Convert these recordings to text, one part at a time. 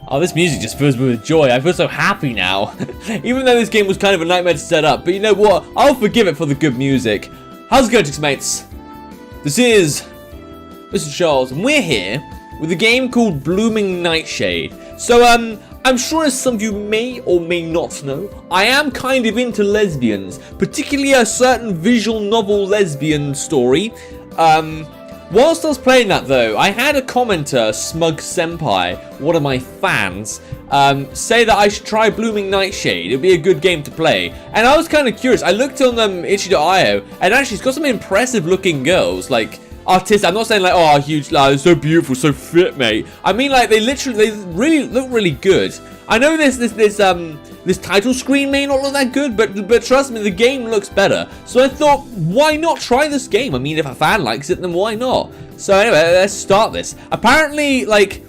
Oh, this music just fills me with joy. I feel so happy now. Even though this game was kind of a nightmare to set up. But you know what? I'll forgive it for the good music. How's it going, mates? This is Charles, and we're here with a game called Blooming Nightshade. So, I'm sure as some of you may or may not know, I am kind of into lesbians, particularly a certain visual novel lesbian story. Whilst I was playing that though, I had a commenter, smugzsenpai, one of my fans, say that I should try Blooming Nightshade. It'd be a good game to play. And I was kind of curious. I looked on itch.io, and actually it's got some impressive looking girls, like artistic. I'm not saying like, oh, huge, like, so beautiful, so fit, mate. I mean, like, they really look really good. I know this title screen may not look that good, but trust me, the game looks better. So I thought, why not try this game? I mean, if a fan likes it, then why not? So anyway, let's start this. Apparently, like,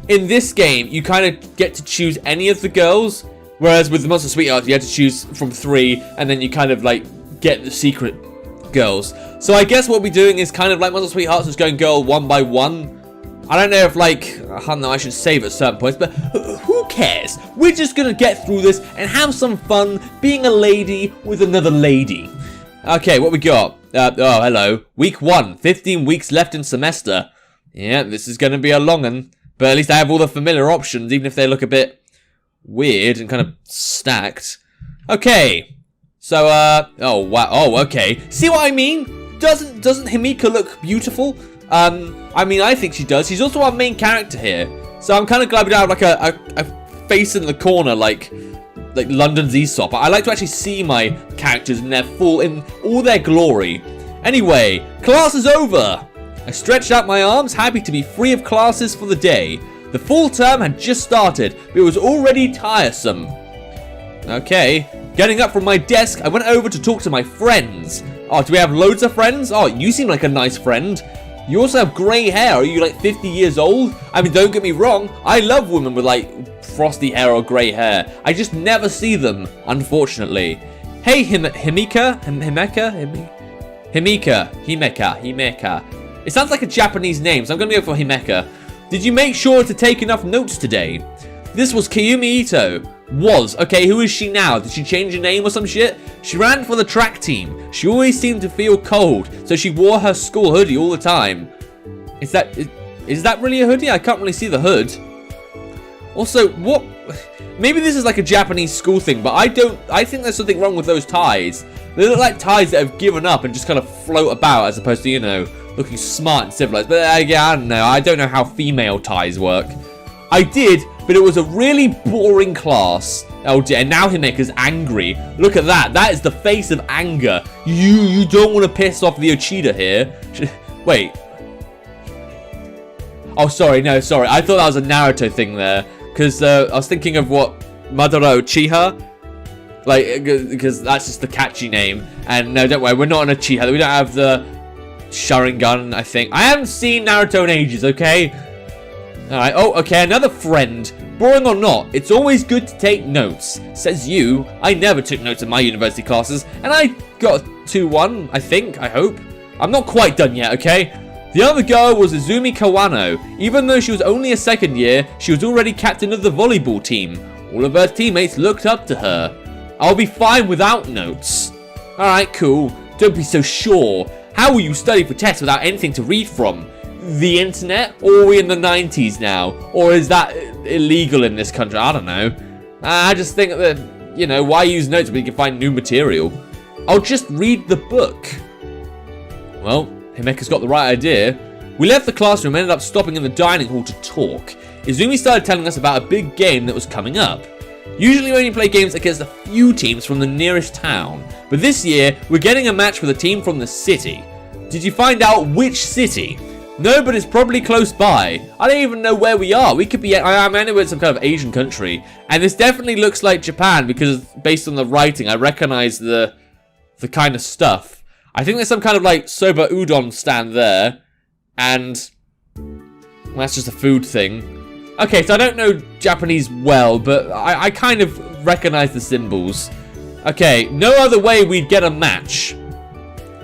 in this game, you kind of get to choose any of the girls, whereas with the Monster Sweethearts, you had to choose from 3, and then you kind of, like, get the secret girls. So I guess what we're doing is kind of like Monster Sweethearts, just going girl one by one. I don't know if, like, I don't know, I should save at certain points, but who cares? We're just gonna get through this and have some fun being a lady with another lady. Okay, what we got? Oh, hello. Week 1, 15 weeks left in semester. Yeah, this is gonna be a long one, but at least I have all the familiar options, even if they look a bit weird and kind of stacked. Okay. So, oh, wow. Oh, okay. See what I mean? Doesn't Himeka look beautiful? I mean, I think she does. She's also our main character here. So I'm kind of glad we don't have like a face in the corner like London's Aesop. I like to actually see my characters in all their glory. Anyway, class is over. I stretched out my arms, happy to be free of classes for the day. The fall term had just started, but it was already tiresome. Okay, getting up from my desk, I went over to talk to my friends. Oh, do we have loads of friends? Oh, you seem like a nice friend. You also have grey hair. Are you like 50 years old? I mean, don't get me wrong. I love women with like frosty hair or grey hair. I just never see them, unfortunately. Hey, Himeka. It sounds like a Japanese name, so I'm going to go for Himeka. Did you make sure to take enough notes today? This was Kayumi Ito. Was. Okay, who is she now? Did she change her name or some shit? She ran for the track team. She always seemed to feel cold, so she wore her school hoodie all the time. Is that really a hoodie? I can't really see the hood. Also, what? Maybe this is like a Japanese school thing, but I think there's something wrong with those ties. They look like ties that have given up and just kind of float about as opposed to, you know, looking smart and civilized. But yeah, I don't know. I don't know how female ties work. I did, but it was a really boring class. Oh dear, and now Himeka's angry. Look at that. That is the face of anger. You don't want to piss off the Ochida here. Wait. Oh, sorry. No, sorry. I thought that was a Naruto thing there. Because I was thinking of what? Madara Uchiha? Like, because that's just the catchy name. And no, don't worry. We're not on Uchiha. We don't have the Sharingan, I think. I haven't seen Naruto in ages, okay? Alright, oh, okay, another friend. Boring or not, it's always good to take notes. Says you. I never took notes in my university classes, and I got a 2-1, I think, I hope. I'm not quite done yet, okay? The other girl was Izumi Kawano. Even though she was only a second year, she was already captain of the volleyball team. All of her teammates looked up to her. I'll be fine without notes. Alright, cool. Don't be so sure. How will you study for tests without anything to read from? The internet? Or are we in the 90s now? Or is that illegal in this country? I don't know. I just think that, you know, why use notes when you can find new material? I'll just read the book. Well, Himeka's got the right idea. We left the classroom and ended up stopping in the dining hall to talk. Izumi started telling us about a big game that was coming up. Usually we only play games against a few teams from the nearest town. But this year, we're getting a match with a team from the city. Did you find out which city? No, but it's probably close by. I don't even know where we are. We could be, I'm anywhere in some kind of Asian country. And this definitely looks like Japan because based on the writing, I recognize the kind of stuff. I think there's some kind of like soba udon stand there. And that's just a food thing. Okay, so I don't know Japanese well, but I kind of recognize the symbols. Okay, no other way we'd get a match.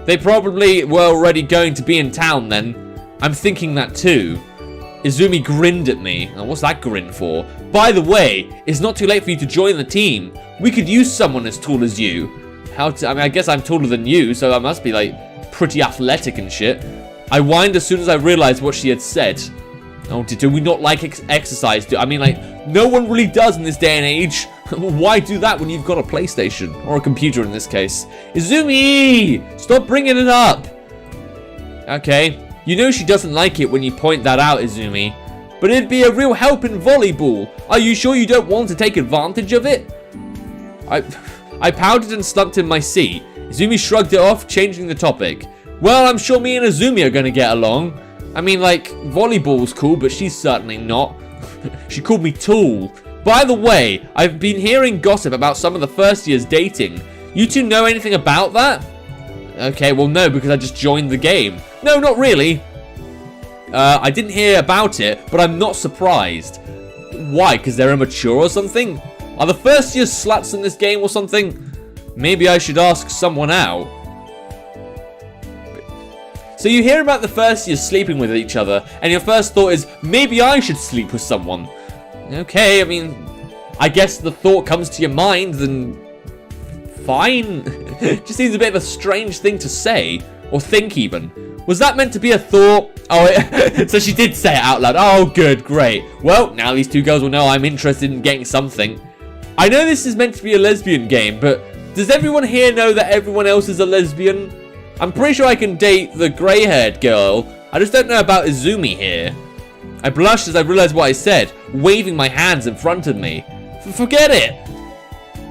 They probably were already going to be in town then. I'm thinking that too. Izumi grinned at me. Now, what's that grin for? By the way, it's not too late for you to join the team. We could use someone as tall as you. I mean, I guess I'm taller than you, so I must be, like, pretty athletic and shit. I whined as soon as I realized what she had said. Oh, do we not like exercise? I mean, like, no one really does in this day and age. Why do that when you've got a PlayStation? Or a computer in this case. Izumi! Stop bringing it up! Okay. You know she doesn't like it when you point that out, Izumi. But it'd be a real help in volleyball. Are you sure you don't want to take advantage of it? I pouted and slumped in my seat. Izumi shrugged it off, changing the topic. Well, I'm sure me and Izumi are going to get along. I mean, like, volleyball's cool, but she's certainly not. She called me tall. By the way, I've been hearing gossip about some of the first years dating. You two know anything about that? Okay, well, no, because I just joined the game. No, not really. I didn't hear about it, but I'm not surprised. Why? Because they're immature or something? Are the first year sluts in this game or something? Maybe I should ask someone out. So you hear about the first year sleeping with each other, and your first thought is, maybe I should sleep with someone. Okay, I mean, I guess the thought comes to your mind, then fine. Just seems a bit of a strange thing to say, or think even. Was that meant to be a thought? Oh, so she did say it out loud. Oh, good, great. Well, now these two girls will know I'm interested in getting something. I know this is meant to be a lesbian game, but does everyone here know that everyone else is a lesbian? I'm pretty sure I can date the grey-haired girl. I just don't know about Izumi here. I blushed as I realized what I said, waving my hands in front of me. Forget it.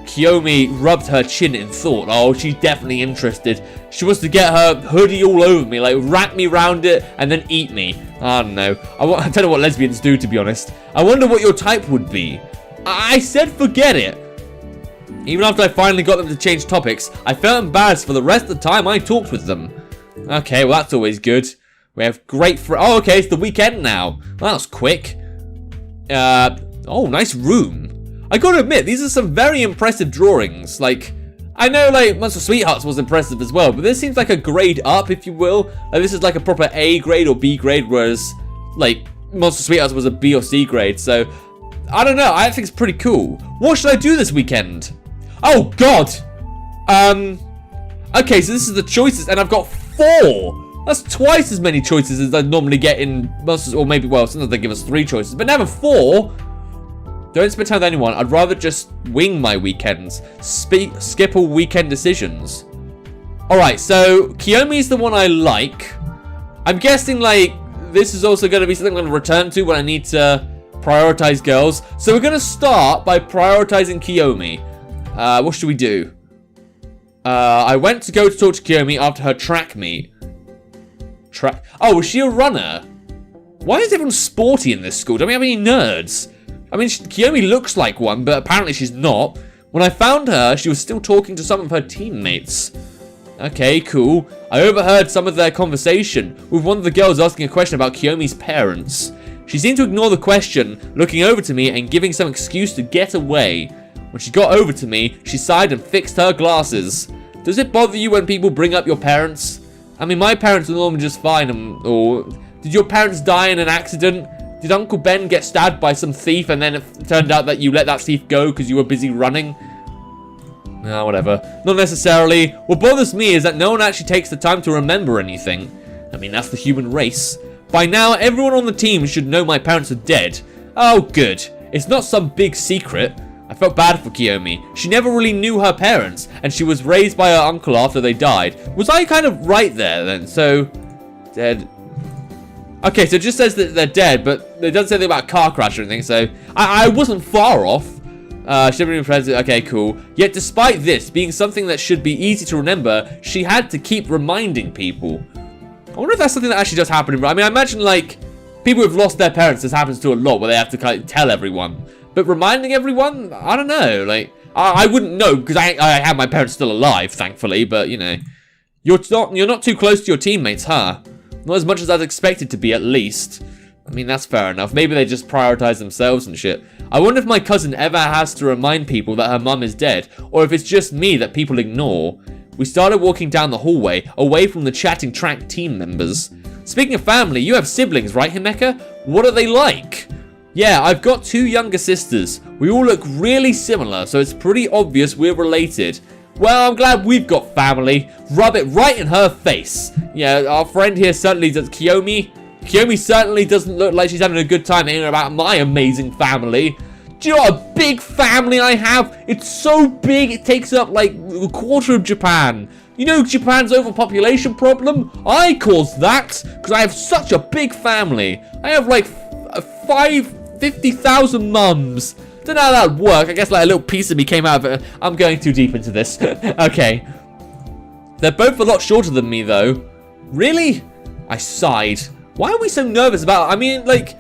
Kiyomi rubbed her chin in thought. Oh, she's definitely interested. She wants to get her hoodie all over me, like wrap me around it and then eat me. I don't know. I don't know what lesbians do, to be honest. I wonder what your type would be. I said forget it. Even after I finally got them to change topics, I felt embarrassed for the rest of the time I talked with them. Okay, well, that's always good. We have great oh, okay, it's the weekend now. Well, that was quick. Oh, nice room. I gotta admit, these are some very impressive drawings. Like, I know, like, Monster Sweethearts was impressive as well, but this seems like a grade up, if you will. Like, this is like a proper A grade or B grade, whereas, like, Monster Sweethearts was a B or C grade, so I don't know, I think it's pretty cool. What should I do this weekend? Oh, God! Okay, so this is the choices, and I've got 4! That's twice as many choices as I normally get in Monsters, or maybe, well, sometimes they give us 3 choices, but never 4! Don't spend time with anyone. I'd rather just wing my weekends. Skip all weekend decisions. Alright, so Kiyomi's the one I like. I'm guessing, like, this is also going to be something I'm going to return to when I need to prioritize girls. So we're going to start by prioritizing Kiyomi. What should we do? I went to go to talk to Kiyomi after her track meet. Oh, was she a runner? Why is everyone sporty in this school? Don't we have any nerds? I mean, Kiyomi looks like one, but apparently she's not. When I found her, she was still talking to some of her teammates. Okay, cool. I overheard some of their conversation, with one of the girls asking a question about Kiyomi's parents. She seemed to ignore the question, looking over to me and giving some excuse to get away. When she got over to me, she sighed and fixed her glasses. Does it bother you when people bring up your parents? I mean, my parents were normally just fine, or did your parents die in an accident? Did Uncle Ben get stabbed by some thief and then it turned out that you let that thief go because you were busy running? No, whatever. Not necessarily. What bothers me is that no one actually takes the time to remember anything. I mean, that's the human race. By now, everyone on the team should know my parents are dead. Oh, good. It's not some big secret. I felt bad for Kiyomi. She never really knew her parents, and she was raised by her uncle after they died. Was I kind of right there then? So, dead. Okay, so it just says that they're dead, but it doesn't say anything about a car crash or anything, so I wasn't far off. She never even present. Okay, cool. Yet despite this being something that should be easy to remember, she had to keep reminding people. I wonder if that's something that actually does happen. I mean, I imagine, like, people who've lost their parents, this happens to a lot, where they have to kind of tell everyone. But reminding everyone? I don't know. Like, I wouldn't know, because I have my parents still alive, thankfully, but, you know. You're not too close to your teammates, huh? Not as much as I'd expected to be, at least. I mean, that's fair enough. Maybe they just prioritize themselves and shit. I wonder if my cousin ever has to remind people that her mum is dead, or if it's just me that people ignore. We started walking down the hallway, away from the chatting track team members. Speaking of family, you have siblings, right, Himeka? What are they like? Yeah, I've got 2 younger sisters. We all look really similar, so it's pretty obvious we're related. Well, I'm glad we've got family. Rub it right in her face. Yeah, our friend here certainly does. Kiyomi certainly doesn't look like she's having a good time hearing about my amazing family. Do you know what a big family I have? It's so big, it takes up like a quarter of Japan. You know Japan's overpopulation problem? I caused that because I have such a big family. I have like 50,000 mums. Don't know how that would work. I guess like a little piece of me came out of it. I'm going too deep into this. Okay. They're both a lot shorter than me though. Really? I sighed. Why are we so nervous about it? I mean, like,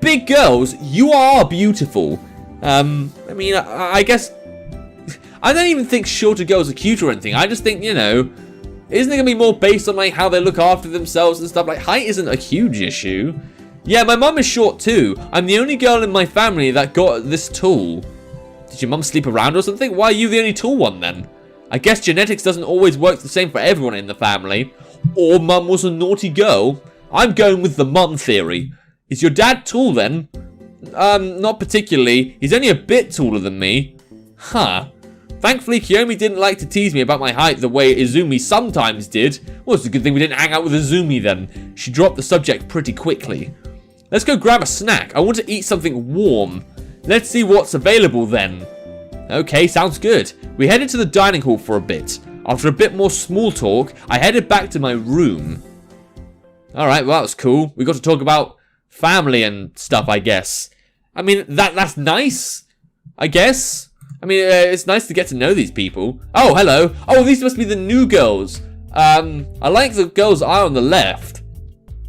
big girls, you are beautiful. I mean, I guess I don't even think shorter girls are cute or anything. I just think, you know, isn't it going to be more based on like how they look after themselves and stuff? Like, height isn't a huge issue. Yeah, my mum is short too. I'm the only girl in my family that got this tool. Did your mum sleep around or something? Why are you the only tall one then? I guess genetics doesn't always work the same for everyone in the family. Or mum was a naughty girl. I'm going with the mum theory. Is your dad tall then? Not particularly. He's only a bit taller than me. Huh. Thankfully, Kiyomi didn't like to tease me about my height the way Izumi sometimes did. Well, it's a good thing we didn't hang out with Izumi then. She dropped the subject pretty quickly. Let's go grab a snack. I want to eat something warm. Let's see what's available then. Okay, sounds good. We headed to the dining hall for a bit. After a bit more small talk, I headed back to my room. Alright, well that was cool. We got to talk about family and stuff, I guess. I mean, that's nice, I guess. I mean, it's nice to get to know these people. Oh, hello. Oh, these must be the new girls. I like the girl's eye on the left.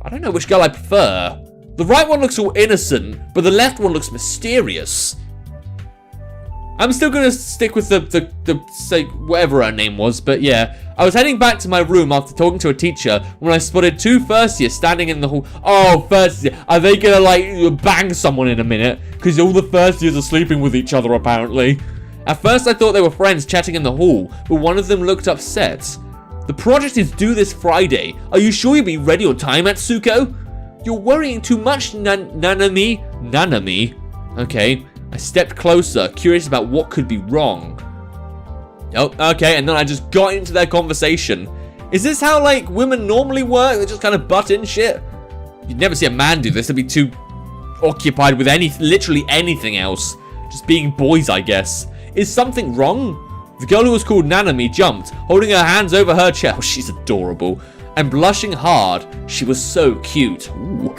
I don't know which girl I prefer. The right one looks all innocent, but the left one looks mysterious. I'm still gonna stick with the say whatever her name was, but yeah. I was heading back to my room after talking to a teacher when I spotted 2 first years standing in the hall. Oh, first year. Are they gonna like bang someone in a minute? Because all the first years are sleeping with each other apparently. At first I thought they were friends chatting in the hall, but one of them looked upset. The project is due this Friday. Are you sure you'll be ready on time, Atsuko? You're worrying too much, Nanami. Nanami? Okay. I stepped closer, curious about what could be wrong. Oh, okay, and then I just got into their conversation. Is this how, like, women normally work? They just kind of butt in shit? You'd never see a man do this. They'd be too occupied with literally anything else. Just being boys, I guess. Is something wrong? The girl who was called Nanami jumped, holding her hands over her chest. Oh, she's adorable. And blushing hard. She was so cute. Ooh.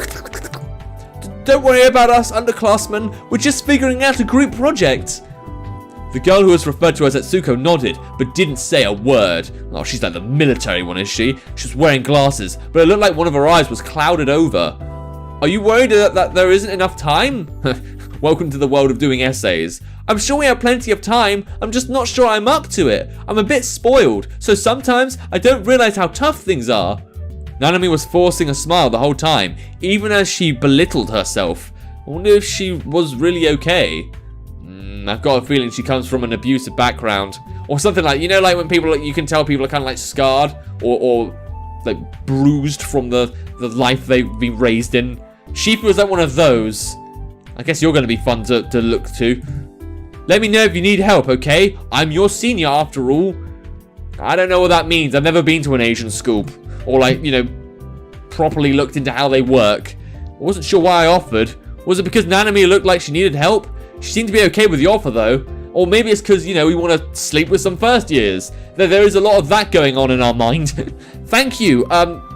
Don't worry about us, underclassmen. We're just figuring out a group project. The girl who was referred to as Atsuko nodded, but didn't say a word. Oh, she's like the military one, is she? She was wearing glasses, but it looked like one of her eyes was clouded over. Are you worried that there isn't enough time? Welcome to the world of doing essays. I'm sure we have plenty of time. I'm just not sure I'm up to it. I'm a bit spoiled, so sometimes I don't realize how tough things are. Nanami was forcing a smile the whole time, even as she belittled herself. I wonder if she was really okay. I've got a feeling she comes from an abusive background. Or something like, you know, like when people, you can tell people are kind of like scarred or like bruised from the life they've been raised in. She feels like one of those. I guess you're going to be fun to look to. Let me know if you need help, okay? I'm your senior after all. I don't know what that means. I've never been to an Asian school. Or like, you know, properly looked into how they work. I wasn't sure why I offered. Was it because Nanami looked like she needed help? She seemed to be okay with the offer though. Or maybe it's because, you know, we want to sleep with some first years. There is a lot of that going on in our mind. Thank you.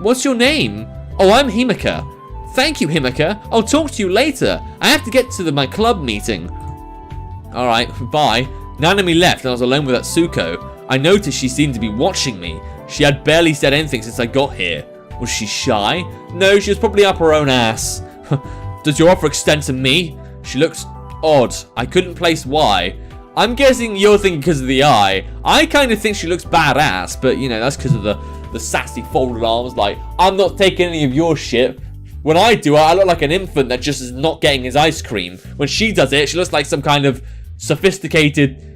What's your name? Oh, I'm Himeka. Thank you, Himeka. I'll talk to you later. I have to get to my club meeting. Alright, bye. Nanami left and I was alone with Atsuko. I noticed she seemed to be watching me. She had barely said anything since I got here. Was she shy? No, she was probably up her own ass. Does your offer extend to me? She looked odd. I couldn't place why. I'm guessing you're thinking because of the eye. I kind of think she looks badass, but you know, that's because of the sassy folded arms. Like, I'm not taking any of your shit. When I do it, I look like an infant that just is not getting his ice cream. When she does it, she looks like some kind of sophisticated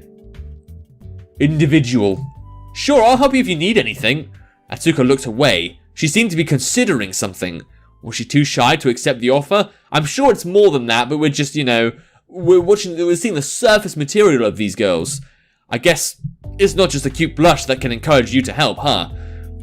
individual. Sure, I'll help you if you need anything. Atsuko looked away. She seemed to be considering something. Was she too shy to accept the offer? I'm sure it's more than that, but we're just, we're seeing the surface material of these girls. I guess it's not just a cute blush that can encourage you to help, huh?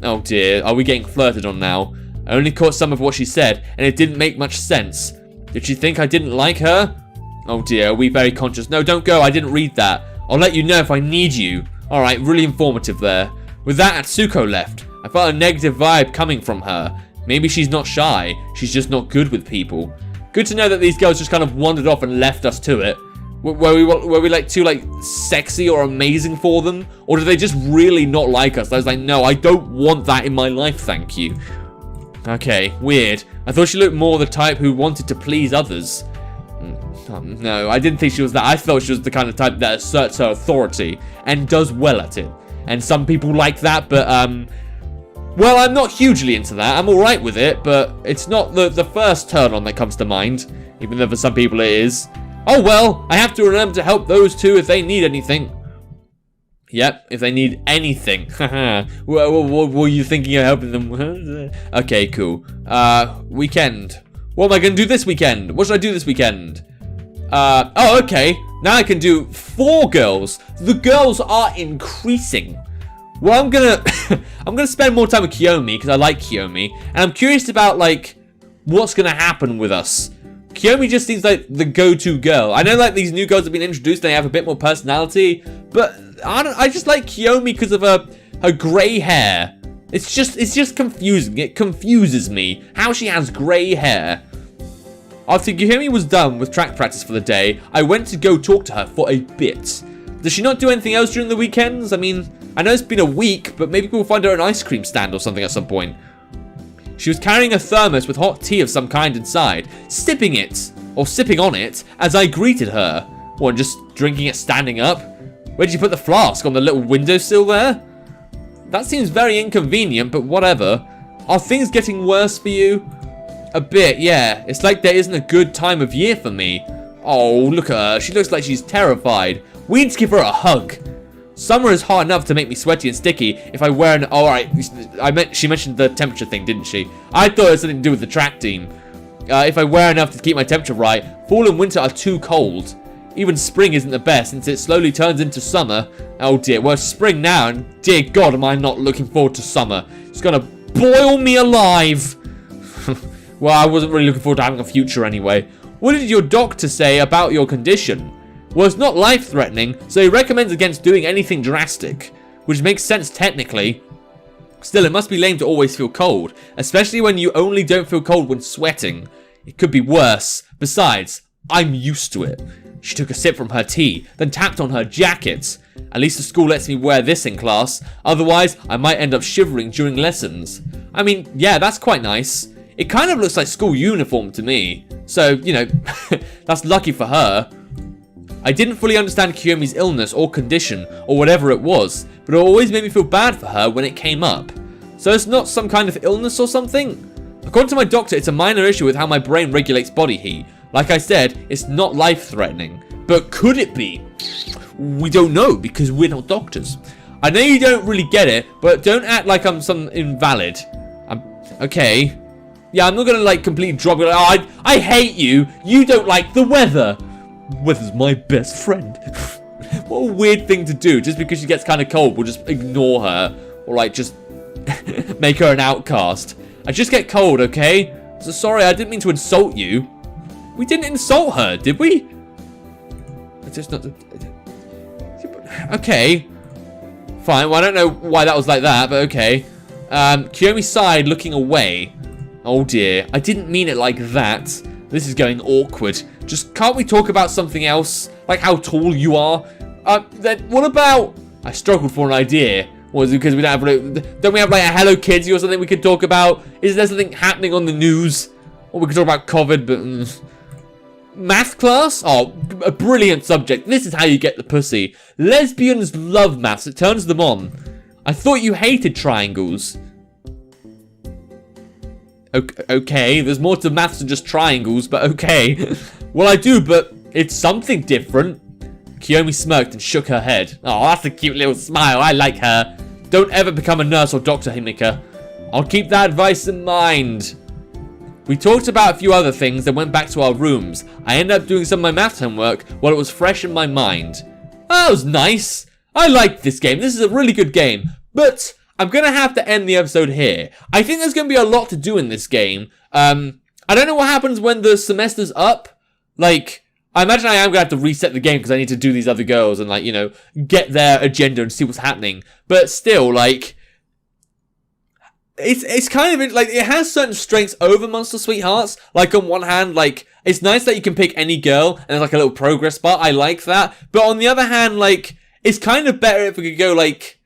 Oh dear, are we getting flirted on now? I only caught some of what she said, and it didn't make much sense. Did she think I didn't like her? Oh dear, are we very conscious? No, don't go, I didn't read that. I'll let you know if I need you. Alright, really informative there. With that, Atsuko left. I felt a negative vibe coming from her. Maybe she's not shy, she's just not good with people. Good to know that these girls just kind of wandered off and left us to it. Were we like too sexy or amazing for them? Or did they just really not like us? I was like, no, I don't want that in my life, thank you. Okay, weird. I thought she looked more the type who wanted to please others. No, I didn't think she was that. I thought she was the kind of type that asserts her authority and does well at it. And some people like that, but well, I'm not hugely into that. I'm alright with it, but it's not the first turn on that comes to mind, even though for some people it is. Oh well, I have to remember to help those two if they need anything. Yep, if they need anything. What were you thinking of helping them? Okay, cool. Weekend. What am I going to do this weekend? What should I do this weekend? Oh, okay. Now I can do 4 girls. The girls are increasing. Well, I'm gonna spend more time with Kiyomi because I like Kiyomi, and I'm curious about what's gonna happen with us. Kiyomi just seems like the go-to girl. I know these new girls have been introduced, they have a bit more personality, but I just like Kiyomi because of her grey hair. It's just confusing. It confuses me how she has grey hair. After Kiyomi was done with track practice for the day, I went to go talk to her for a bit. Does she not do anything else during the weekends? I mean, I know it's been a week, but maybe we'll find her an ice cream stand or something at some point. She was carrying a thermos with hot tea of some kind inside, sipping on it, as I greeted her. What, just drinking it standing up? Where did you put the flask? On the little windowsill there? That seems very inconvenient, but whatever. Are things getting worse for you? A bit, yeah. It's like there isn't a good time of year for me. Oh, look at her. She looks like she's terrified. We need to give her a hug. Summer is hot enough to make me sweaty and sticky if I wear an... Oh, alright, she mentioned the temperature thing, didn't she? I thought it had something to do with the track team. If I wear enough to keep my temperature right, fall and winter are too cold. Even spring isn't the best since it slowly turns into summer. Oh dear, well, it's spring now, and dear God, am I not looking forward to summer. It's gonna boil me alive. Well, I wasn't really looking forward to having a future anyway. What did your doctor say about your condition? Well, it's not life-threatening, so he recommends against doing anything drastic, which makes sense technically. Still, it must be lame to always feel cold, especially when you only don't feel cold when sweating. It could be worse. Besides, I'm used to it. She took a sip from her tea, then tapped on her jacket. At least the school lets me wear this in class, otherwise I might end up shivering during lessons. I mean, yeah, that's quite nice. It kind of looks like school uniform to me, so, that's lucky for her. I didn't fully understand Kiyomi's illness or condition, or whatever it was, but it always made me feel bad for her when it came up. So it's not some kind of illness or something? According to my doctor, it's a minor issue with how my brain regulates body heat. Like I said, it's not life-threatening. But could it be? We don't know, because we're not doctors. I know you don't really get it, but don't act like I'm some invalid. Okay. Yeah, I'm not gonna completely drop it. Oh, I hate you. You don't like the weather. Weather's my best friend. What a weird thing to do. Just because she gets kind of cold, we'll just ignore her. Or just make her an outcast. I just get cold, okay? So sorry, I didn't mean to insult you. We didn't insult her, did we? It's just not... Okay. Fine, well I don't know why that was like that, but okay. Kiyomi sighed, looking away. Oh dear, I didn't mean it like that. This is going awkward. Just can't we talk about something else? Like how tall you are? Then what about... I struggled for an idea. Was it because we don't have a Hello Kitty or something we could talk about? Is there something happening on the news? Or we could talk about COVID, but... Math class? Oh, a brilliant subject. This is how you get the pussy. Lesbians love maths. It turns them on. I thought you hated triangles. Okay, there's more to maths than just triangles, but okay. Well, I do, but it's something different. Kiyomi smirked and shook her head. Oh, that's a cute little smile. I like her. Don't ever become a nurse or doctor, Himika. I'll keep that advice in mind. We talked about a few other things, then went back to our rooms. I ended up doing some of my math homework while it was fresh in my mind. That was nice. I liked this game. This is a really good game. But I'm going to have to end the episode here. I think there's going to be a lot to do in this game. I don't know what happens when the semester's up. Like, I imagine I am going to have to reset the game because I need to do these other girls and, like, you know, get their agenda and see what's happening. But still, like, it's kind of, like, it has certain strengths over Monster Sweethearts. Like, on one hand, like, it's nice that you can pick any girl and there's, like, a little progress bar. I like that. But on the other hand, like, it's kind of better if we could go, like,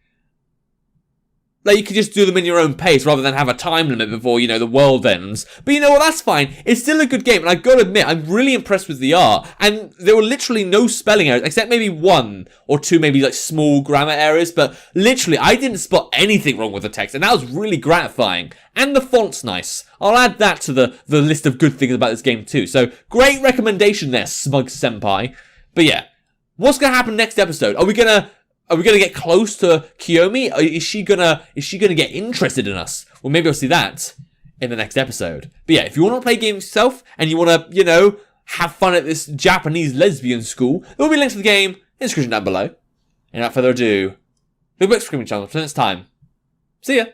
you could just do them in your own pace rather than have a time limit before, you know, the world ends. But you know what, that's fine. It's still a good game, and I've got to admit, I'm really impressed with the art. And there were literally no spelling errors, except maybe one or two, maybe like small grammar errors. But literally, I didn't spot anything wrong with the text, and that was really gratifying. And the font's nice. I'll add that to the list of good things about this game too. So, great recommendation there, smugzsenpai. But yeah, what's going to happen next episode? Are we gonna get close to Kiyomi? Is she gonna get interested in us? Well, maybe I'll see that in the next episode. But yeah, if you want to play games yourself and you want to, you know, have fun at this Japanese lesbian school, there will be links to the game in the description down below. And without further ado, the Screaming Channel. Until next time, see ya.